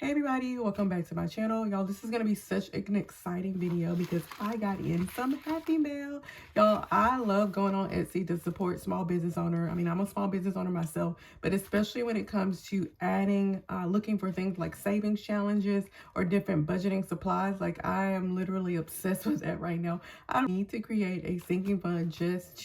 Hey everybody, welcome back to my channel. Y'all, this is going to be such an exciting video because I got in some happy mail. Y'all, I love going on Etsy to support small business owner. I mean, I'm a small business owner myself, but especially when it comes to adding, looking for things like savings challenges or different budgeting supplies. Like, I am literally obsessed with that right now. I need to create a sinking fund just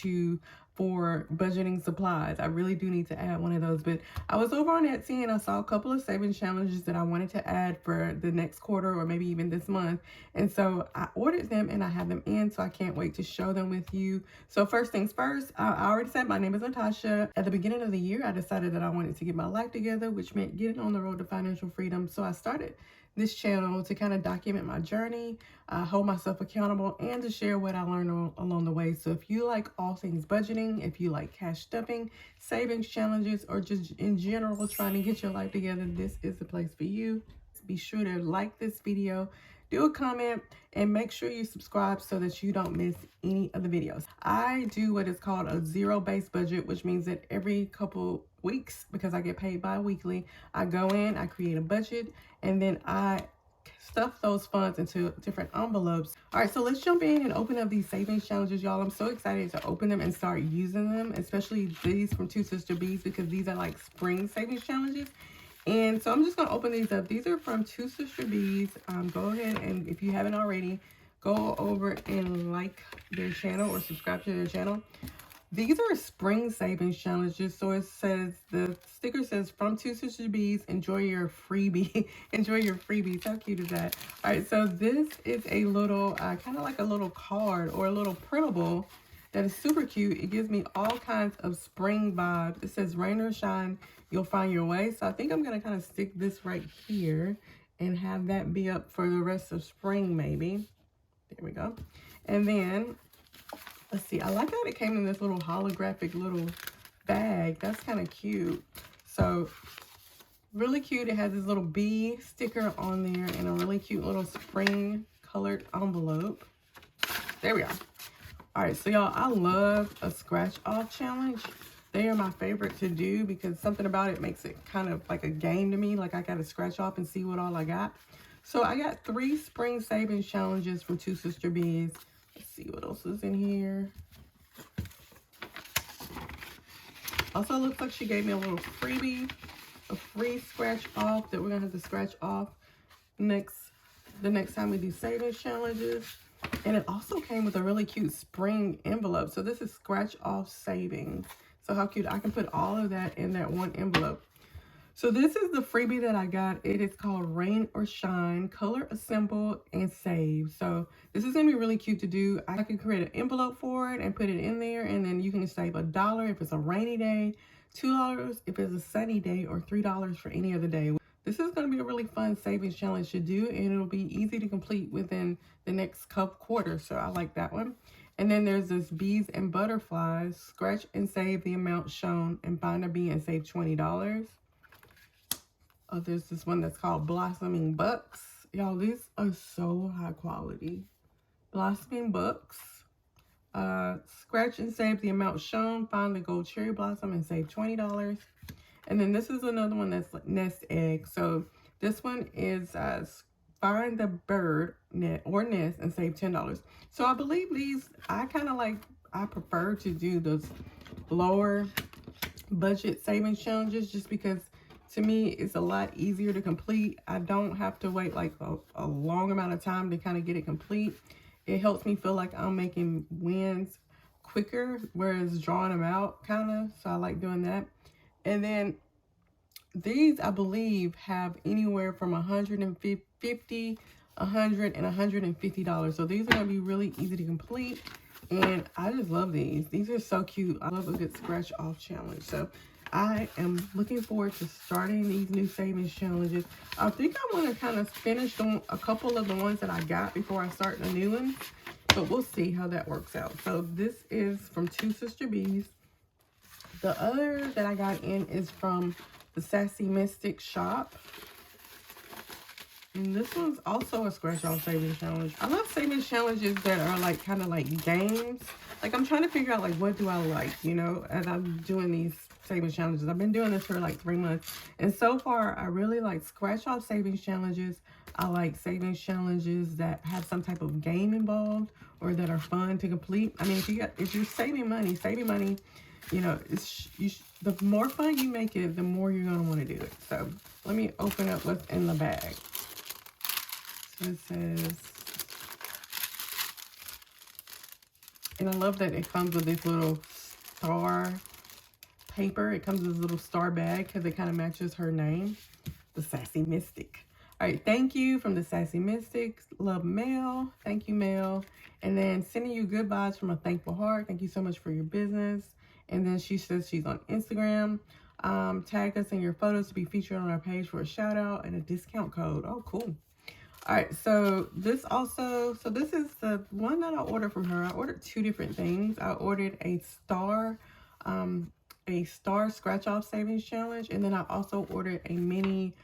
for budgeting supplies. I really do need to add one of those, but I was over on Etsy and I saw a couple of savings challenges that I wanted to add for the next quarter or maybe even this month. And so I ordered them and I have them in, so I can't wait to show them with you. So first things first, I already said my name is Natasha. At the beginning of the year, I decided that I wanted to get my life together, which meant getting on the road to financial freedom. So I started this channel to kind of document my journey, hold myself accountable, and to share what I learned along the way. So if you like all things budgeting, if you like cash stuffing, savings challenges, or just in general trying to get your life together, this is the place for you. Be sure to like this video, do a comment, and make sure you subscribe so that you don't miss any of the videos. I do what is called a zero-based budget, which means that every couple weeks, because I get paid bi-weekly, I go in, I create a budget, and then I stuff those funds into different envelopes. All right, so let's jump in and open up these savings challenges, y'all. I'm so excited to open them and start using them, especially these from Two Sister Bees, because these are like spring savings challenges. And so I'm just going to open these up. These are from Two Sister Bees. Go ahead and if you haven't already, go over and like their channel or subscribe to their channel. These are spring savings challenges. So it says, the sticker says, from Two Sister Bees, enjoy your freebie. Enjoy your freebies. How cute is that? All right, so this is a little, kind of like a little card or a little printable that is super cute. It gives me all kinds of spring vibes. It says, rain or shine, you'll find your way. So I think I'm going to kind of stick this right here and have that be up for the rest of spring, maybe. There we go. And then let's see, I like how it came in this little holographic little bag. That's kind of cute. So really cute. It has this little bee sticker on there and a really cute little spring colored envelope. There we are. All right, so y'all, I love a scratch off challenge. They are my favorite to do because something about it makes it kind of like a game to me. Like I got to scratch off and see what all I got. So I got 3 spring savings challenges from Two Sister Bees. Let's see what else is in here. Also, looks like she gave me a little freebie, a free scratch off that we're gonna have to scratch off the next time we do savings challenges. And it also came with a really cute spring envelope. So this is scratch off savings. So how cute. I can put all of that in that one envelope. So this is the freebie that I got. It is called Rain or Shine, color, assemble, and save. So this is gonna be really cute to do. I can create an envelope for it and put it in there, and then you can save $1 if it's a rainy day, $2 if it's a sunny day, or $3 for any other day. This is gonna be a really fun savings challenge to do, and it'll be easy to complete within the next couple quarters. So I like that one. And then there's this bees and butterflies, scratch and save the amount shown and find a bee and save $20. Oh, there's this one that's called Blossoming Bucks. Y'all, these are so high quality. Blossoming Bucks. Scratch and save the amount shown. Find the gold cherry blossom and save $20. And then this is another one that's like nest egg. So this one is find the bird net or nest and save $10. So I believe these, I prefer to do those lower budget savings challenges just because to me, it's a lot easier to complete. I don't have to wait like a long amount of time to kind of get it complete. It helps me feel like I'm making wins quicker, whereas drawing them out kind of. So I like doing that. And then these, I believe, have anywhere from $150, $100, and $150. So these are going to be really easy to complete. And I just love these. These are so cute. I love a good scratch off challenge. So I am looking forward to starting these new savings challenges. I think I want to kind of finish on a couple of the ones that I got before I start the new one. But we'll see how that works out. So this is from Two Sister Bees. The other that I got in is from the Sassy Mystic shop. And this one's also a scratch off savings challenge. I love savings challenges that are like kind of like games. Like I'm trying to figure out like what do I like, you know, as I'm doing these savings challenges. I've been doing this for like 3 months. And so far, I really like scratch off savings challenges. I like savings challenges that have some type of game involved or that are fun to complete. I mean, if you're saving money, you know, the more fun you make it, the more you're going to want to do it. So let me open up what's in the bag. So it says, and I love that it comes with this little star paper. It comes with this little star bag because it kind of matches her name, the Sassy Mystic. All right, thank you from the Sassy Mystic. Love, Mel. Thank you, Mel. And then sending you good vibes from a thankful heart. Thank you so much for your business. And then she says she's on Instagram. Tag us in your photos to be featured on our page for a shout out and a discount code. Oh, cool. All right, so this is the one that I ordered from her. I ordered 2 different things. I ordered a star scratch off savings challenge, and then I also ordered a mini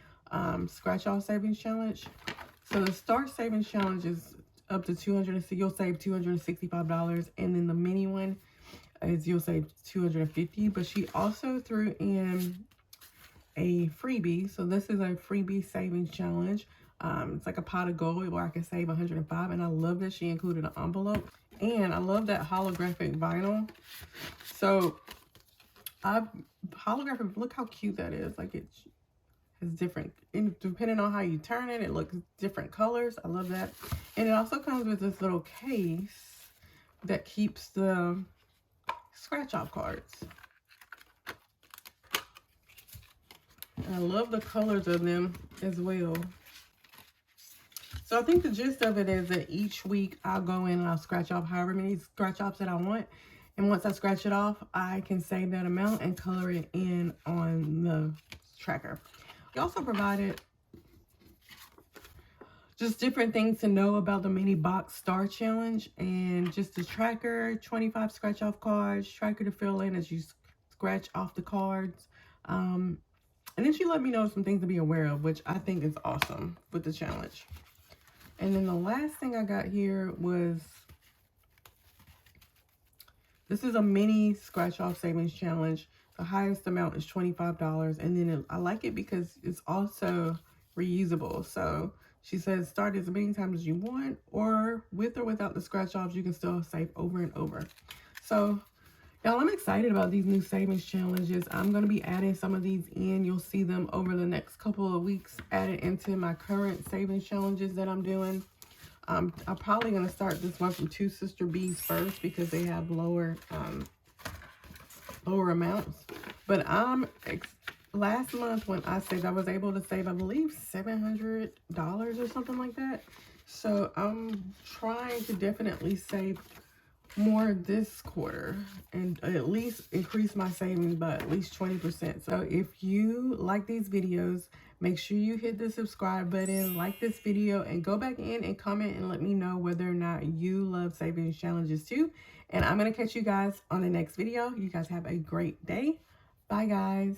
scratch off savings challenge. So the star savings challenge is up to you'll save $265, and then the mini one is you'll save $250. But she also threw in a freebie. So this is a freebie savings challenge. It's like a pot of gold where I can save $105, and I love that she included an envelope, and I love that holographic vinyl. So holographic, look how cute that is. Like it has different, depending on how you turn it, it looks different colors. I love that. And it also comes with this little case that keeps the scratch off cards. And I love the colors of them as well. So I think the gist of it is that each week I'll go in and I'll scratch off however many scratch offs that I want. And once I scratch it off, I can save that amount and color it in on the tracker. We also provided just different things to know about the mini box star challenge, and just the tracker, 25 scratch off cards, tracker to fill in as you scratch off the cards. And then she let me know some things to be aware of, which I think is awesome with the challenge. And then the last thing I got here was, this is a mini scratch off savings challenge. The highest amount is $25. And then I like it because it's also reusable. So she says start as many times as you want, or with or without the scratch offs, you can still save over and over. So y'all, I'm excited about these new savings challenges. I'm going to be adding some of these in. You'll see them over the next couple of weeks added into my current savings challenges that I'm doing. I'm probably going to start this one from Two Sister Bees first because they have lower amounts. But last month when I saved, I was able to save, I believe, $700 or something like that. So I'm trying to definitely save more this quarter and at least increase my savings by at least 20%. So if you like these videos, make sure you hit the subscribe button, like this video, and go back in and comment and let me know whether or not you love savings challenges too. And I'm going to catch you guys on the next video. You guys have a great day. Bye, guys.